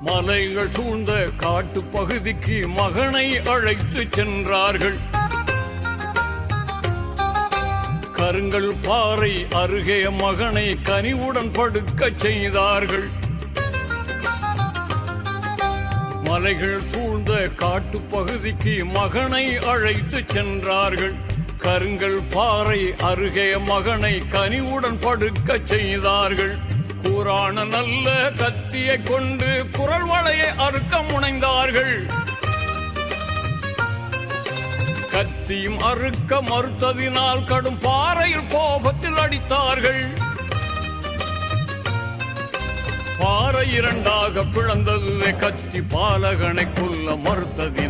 மலைகள் சூழ்ந்த காட்டு பகுதிக்கு மகனை அழைத்து சென்றார்கள். கருங்கல் பாறை அருகே மகனை கனிவுடன் படுக்க செய்தார்கள். மலைகள் சூழ்ந்த காட்டு பகுதிக்கு மகனை அழைத்து சென்றார்கள். கருங்கல் பாறை அருகே மகனை கனிவுடன் படுக்க செய்தார்கள். கூரான நல்ல கத்தியை கொண்டு குரல் வளையை அறுக்க முனைந்தார்கள். கத்தியும் அறுக்க மறுத்ததினால் கடும் பாறையில் கோபத்தில் அடித்தார்கள். பாறை இரண்டாக பிளந்ததுவே கத்தி பாலகனை கொல்ல மறுத்தது.